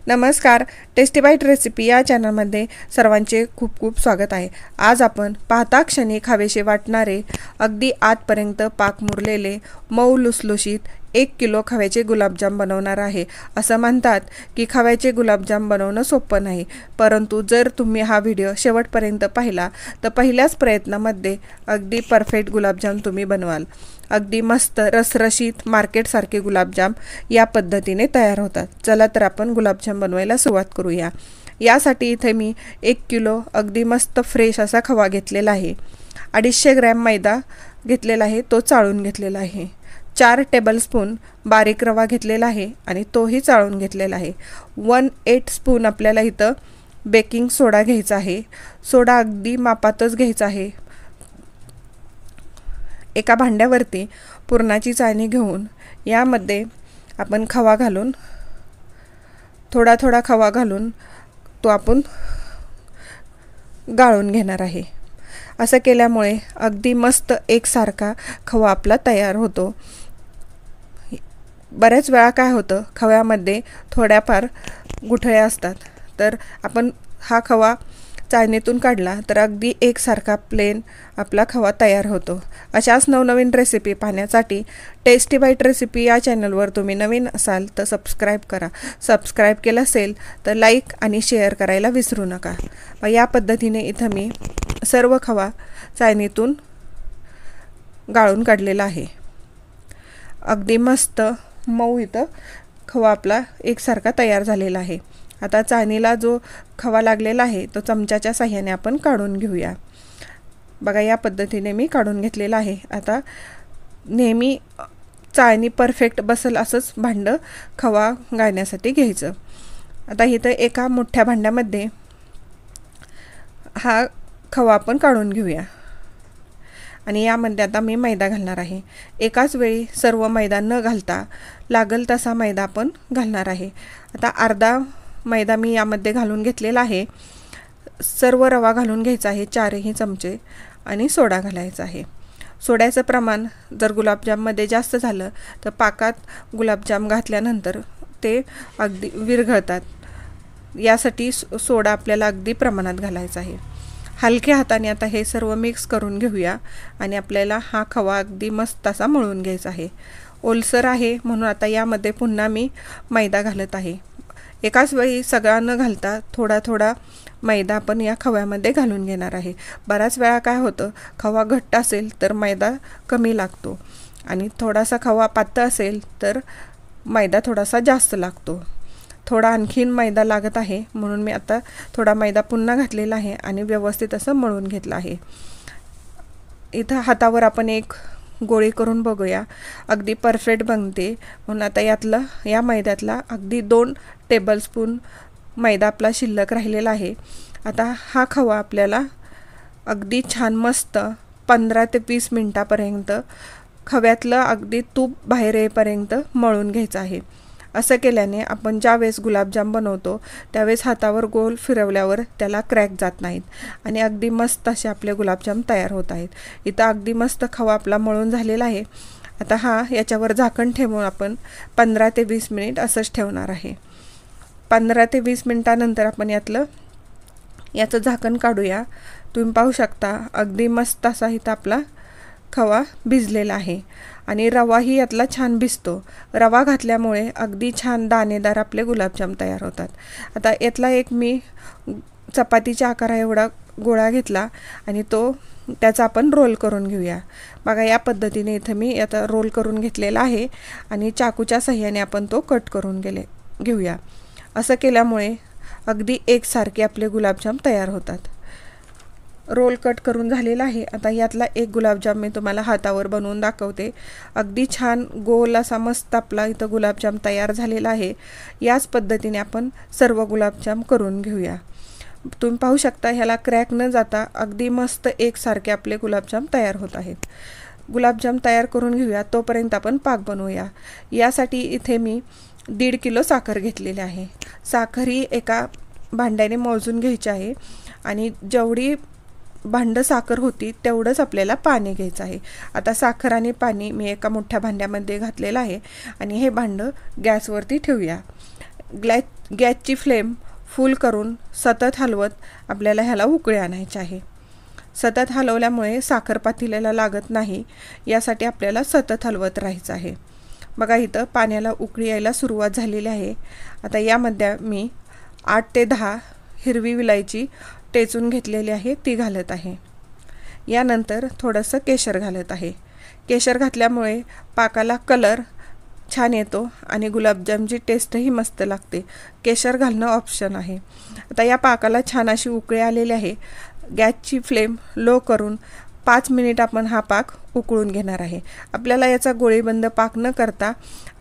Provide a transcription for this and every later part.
नमस्कार, tasty bite recipe या चॅनलमध्ये सर्वांचे खूप खूप स्वागत आहे। आज आपण पाहता क्षणी खावेसे वाटणारे अगदी आतपर्यंत पाक मुरलेले मऊ लुसलुशीत 1 किलो खव्याचे गुलाबजाम बनवणार आहे। असं म्हणतात की खव्याचे गुलाबजाम बनवणं सोपं नाही, परंतु जर तुम्ही हा व्हिडिओ शेवटपर्यंत पाहिला तर पहिल्याच प्रयत्नामध्ये अगदी परफेक्ट गुलाबजाम तुम्ही बनवाल। अगदी मस्त रसरशीत मार्केटसारखे गुलाबजाम या पद्धतीने तयार होतात। चला तर आपण गुलाबजाम बनवायला सुरुवात करूया। यासाठी इथे मी 1 किलो अगदी मस्त फ्रेश असा खवा घेतलेला आहे। 250 ग्रॅम मैदा घेतलेला आहे, तो चाळून घेतलेला आहे। 4 टेबलस्पून बारीक रवा घेतलेला आहे आणि तोही चाळून घेतलेला आहे। 1/8 स्पून आपल्याला इथं बेकिंग सोडा घ्यायचा आहे। सोडा अगदी मापातच घ्यायचा आहे। एका भांड्यावरती पुरणाची चाळणी घेऊन यामध्ये आपण खवा घालून थोडा थोडा खवा घालून तो आपण गाळून घेणार आहे। असं केल्यामुळे अगदी मस्त एकसारखा खवा आपला तयार होतो। बरेच वेळा काय होतं, खव्यामध्ये थोड्याफार गुठळ्या असतात, तर आपण हा खवा चाळणीतून काढला तर अगदी एकसारखा प्लेन आपला खवा तयार होतो। अशाच नवनवीन रेसिपी पाहण्यासाठी टेस्टी बाईट रेसिपी या चॅनलवर तुम्ही नवीन असाल तर सबस्क्राईब करा। सबस्क्राईब केलं असेल तर लाईक आणि शेअर करायला विसरू नका। या पद्धतीने इथं मी सर्व खवा चाळणीतून गाळून काढलेला आहे। अगदी मस्त मऊ इथं खवा आपला एकसारखा तयार झालेला आहे। आता चाळणीला जो खवा लागलेला आहे तो चमच्याच्या साहाय्याने आपण काढून घेऊया। बघा, या पद्धतीने मी काढून घेतलेला आहे। आता नेहमी चाळणी परफेक्ट बसेल असंच भांडं खवा गाळण्यासाठी घ्यायचं। आता इथं एका मोठ्या भांड्यामध्ये हा खवा आपण काढून घेऊया आणि यामध्ये आता मी मैदा घालणार आहे। एकाच वेळी सर्व मैदा न घालता लागल तसा मैदा आपण घालणार आहे। आता अर्धा मैदा मी यामध्ये घालून घेतलेला आहे। सर्व रवा घालून घ्यायचा आहे, 4ही चमचे, आणि सोडा घालायचा आहे। सोड्याचं प्रमाण जर गुलाबजाममध्ये जास्त झालं तर पाकात गुलाबजाम घातल्यानंतर ते अगदी विरघळतात। यासाठी सोडा आपल्याला अगदी प्रमाणात घालायचा आहे। हलक्या हाताने आता हे सर्व मिक्स करून घेऊया आणि आपल्याला हा खवा अगदी मस्त असा मळून घ्यायचा आहे। ओलसर आहे म्हणून आता यामध्ये पुन्हा मी मैदा घालत आहे। एकाच वेळी सगळा न घालता थोडा थोडा मैदा आपण या खव्यामध्ये घालून घेणार आहे। बऱ्याच वेळा काय होतं, खवा घट्ट असेल तर मैदा कमी लागतो आणि थोडासा खवा पातळ असेल तर मैदा थोडासा जास्त लागतो। थोडा आणखीन मैदा लागत आहे म्हणून मी आता थोडा मैदा पुन्हा घातलेला आहे आणि व्यवस्थित असं मळून घेतलं आहे। इथं हातावर आपण एक गोळी करून बघूया, अगदी परफेक्ट बनते। म्हणून आता या मैद्यातला अगदी 2 टेबलस्पून मैदा आपला शिल्लक राहिलेला आहे। आता हा खवा आपल्याला अगदी छान मस्त 15 ते 20 मिनिटापर्यंत खव्यातलं अगदी तूप बाहेर येईपर्यंत मळून घ्यायचं आहे। असं केल्याने आपण ज्यावेळेस गुलाबजाम बनवतो त्यावेळेस हातावर गोल फिरवल्यावर त्याला क्रॅक जात नाहीत आणि अगदी मस्त असे आपले गुलाबजाम तयार होत आहेत। इथं अगदी मस्त खवा आपला मळून झालेला आहे। आता याच्यावर झाकण ठेवून आपण 15 ते 20 मिनिट असंच ठेवणार आहे। 15 ते 20 मिनिटानंतर आपण याचं झाकण काढूया। तुम्ही पाहू शकता अगदी मस्त असा इथं आपला खवा भिजलेला आहे आणि रवाही यातला छान भिजतो। रवा घातल्यामुळे अगदी छान दाणेदार आपले गुलाबजाम तयार होतात। आता यातला एक मी चपातीच्या आकारा एवढा गोळा घेतला आणि त्याचा आपण रोल करून घेऊया। बघा, या पद्धतीने इथं मी आता रोल करून घेतलेला आहे आणि चाकूच्या साहाय्याने आपण तो कट करून घेऊया। असं केल्यामुळे अगदी एकसारखे आपले गुलाबजाम तयार होतात। रोल कट करून झालेला आहे। आता यातला एक गुलाबजाम मी तुम्हाला हातावर बनवून दाखवते। अगदी छान गोल असा मस्त आपला इथं गुलाबजाम तयार झालेला आहे। याच पद्धतीने आपण सर्व गुलाबजाम करून घेऊया। तुम्ही पाहू शकता ह्याला क्रॅक न जाता अगदी मस्त एकसारखे आपले गुलाबजाम तयार होत आहेत। गुलाबजाम तयार करून घेऊया, तोपर्यंत आपण पाक बनवूया। यासाठी इथे मी 1.5 किलो साखर घेतलेली आहे। साखर ही एका भांड्याने मोजून घ्यायची आहे आणि जेवढी भांडं साखर होती तेवढंच आपल्याला पाणी घ्यायचं आहे। आता साखर आणि पाणी मी एका मोठ्या भांड्यामध्ये घातलेलं आहे आणि हे भांडं गॅसवरती ठेवूया। गॅसची फ्लेम फुल करून सतत हलवत आपल्याला ह्याला उकळी आणायची आहे. सतत हलवल्यामुळे साखर पातेल्याला लागत नाही, यासाठी आपल्याला सतत हलवत राहायचं आहे. बघा इथं पाण्याला उकळी यायला सुरुवात झालेली आहे. आता यामध्ये मी 8 ते 10 हिरवी विलायची टेचून घेतलेली आहे, ती घालत आहे. यानंतर थोडंसं केशर घालत आहे. केशर घातल्यामुळे पाकाला कलर छान येतो आणि गुलाबजामची टेस्टही मस्त लागते. केशर घालणं ऑप्शन आहे. आता या पाकाला छान अशी उकळी आलेली आहे. गॅसची फ्लेम लो करून 5 मिनिट आपण हा पाक उकळून घेणार आहे. आपल्याला याचा गोळीबंद पाक न करता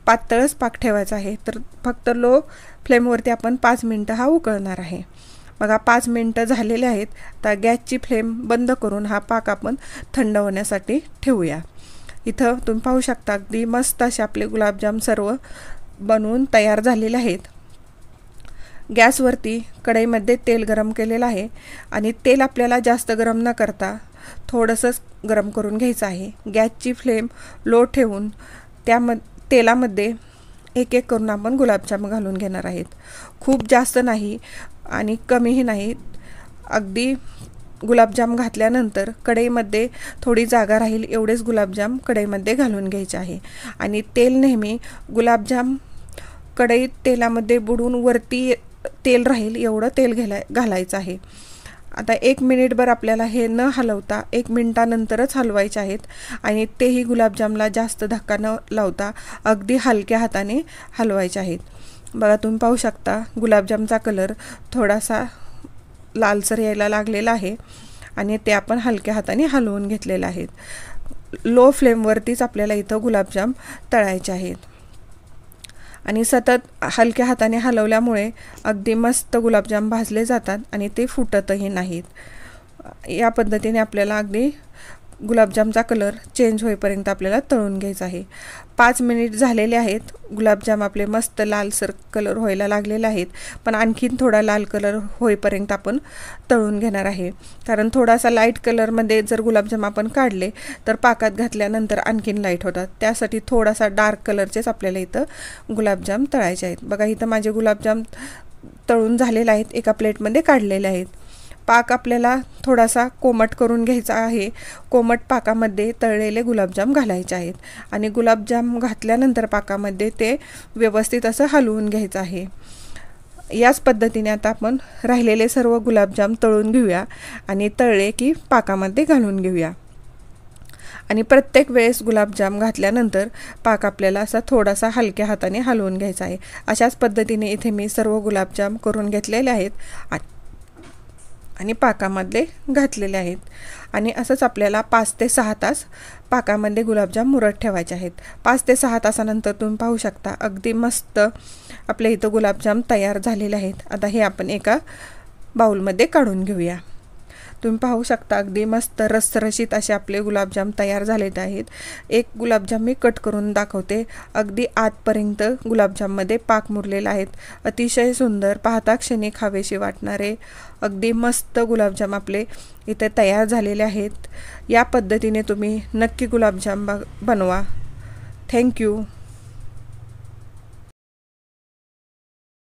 पातळच पाक ठेवायचा आहे, तर फक्त लो फ्लेमवरती आपण 5 मिनिटं हा उकळणार आहे. बघा 5 मिनिटं झालेले आहेत. आता गॅसची फ्लेम बंद करून हा पाक आपण थंड होण्यासाठी ठेवूया. इथं तुम्ही पाहू शकता अगदी मस्त असे आपले गुलाबजाम सर्व बनवून तयार झालेले आहेत. गॅसवरती कढईमध्ये तेल गरम केलेलं आहे आणि तेल आपल्याला जास्त गरम न करता थोडंसंच गरम करून घ्यायचं आहे. गॅसची फ्लेम लो ठेवून तेलामध्ये एक एक करून आपण गुलाबजाम घालून घेणार आहेत. खूप जास्त नाही आणि कमीही नाही. अगदी गुलाबजाम घातल्यानंतर कढईमध्ये थोडी जागा राहील एवढेच गुलाबजाम कढईमध्ये घालून घ्यायचे आहे. आणि तेल नेहमी गुलाबजाम कढईत तेलामध्ये बुडून वरती तेल राहील एवढं तेल घालायचं आहे. आता 1 मिनिटभर आपल्याला हे न हलवता 1 मिनिटानंतरच हलवायचे आहेत आणि तेही गुलाबजामला जास्त धक्का न लावता अगदी हलक्या हाताने हलवायचे आहेत. बघा तुम्ही पाहू शकता गुलाबजामचा कलर थोडासा लालसर यायला लागलेला आहे आणि ते आपण हलक्या हाताने हलवून घेतलेले आहेत. लो फ्लेमवरतीच आपल्याला इथं गुलाबजाम तळायचे आहेत आणि सतत हलक्या हाताने हलवल्यामुळे अगदी मस्त गुलाबजाम भाजले जातात आणि ते फुटतही नाहीत. या पद्धतीने आपल्याला अगदी गुलाबजामचा कलर चेंज होईपर्यंत आपल्याला तळून घ्यायचा आहे. 5 मिनिट झालेले आहेत. गुलाबजाम आपले मस्त लालसर कलर व्हायला लागलेले आहेत, पण आणखीन थोडा लाल कलर होईपर्यंत आपण तळून घेणार आहे. कारण थोडासा लाईट कलरमध्ये जर गुलाबजाम आपण काढले तर पाकात घातल्यानंतर आणखीन लाईट होतात. त्यासाठी थोडासा डार्क कलरचेच आपल्याला इथं गुलाबजाम तळायचे आहेत. बघा इथं माझे गुलाबजाम तळून झालेले आहेत, एका प्लेटमध्ये काढलेले आहेत. पाक आपल्याला थोडासा कोमट करून घ्यायचा आहे. कोमट पाकामध्ये तळलेले गुलाबजाम घालायचे आहेत आणि गुलाबजाम घातल्यानंतर पाकामध्ये ते व्यवस्थित असं हलवून घ्यायचं आहे. याच पद्धतीने आता आपण राहिलेले सर्व गुलाबजाम तळून घेऊया आणि तळले की पाकामध्ये घालून घेऊया. आणि प्रत्येक वेळेस गुलाबजाम घातल्यानंतर पाक आपल्याला असा थोडासा हलक्या हाताने हलवून घ्यायचा आहे. अशाच पद्धतीने इथे मी सर्व गुलाबजाम करून घेतलेले आहेत आणि पाकामध्ये घातलेले आहेत. आणि असंच आपल्याला 5 ते 6 तास पाकामध्ये गुलाबजाम मुरत ठेवायचे आहेत. 5 ते 6 तासानंतर तुम्ही पाहू शकता अगदी मस्त आपल्या इथं गुलाबजाम तयार झालेले आहेत. आता हे आपण एका बाउलमध्ये काढून घेऊया. तुम्ही पाहू शकता अगदी मस्त रसरशीत असे आपले गुलाबजाम तयार झालेले आहेत. एक गुलाबजाम मी कट करून दाखवते. अगदी आतपर्यंत गुलाबजाममध्ये पाक मुरलेला आहेत. अतिशय सुंदर, पाहता क्षणी खावेसे वाटणारे अगदी मस्त गुलाबजाम आपले इथे तयार झालेले आहेत. या पद्धतीने तुम्ही नक्की गुलाबजाम बनवा. थँक्यू.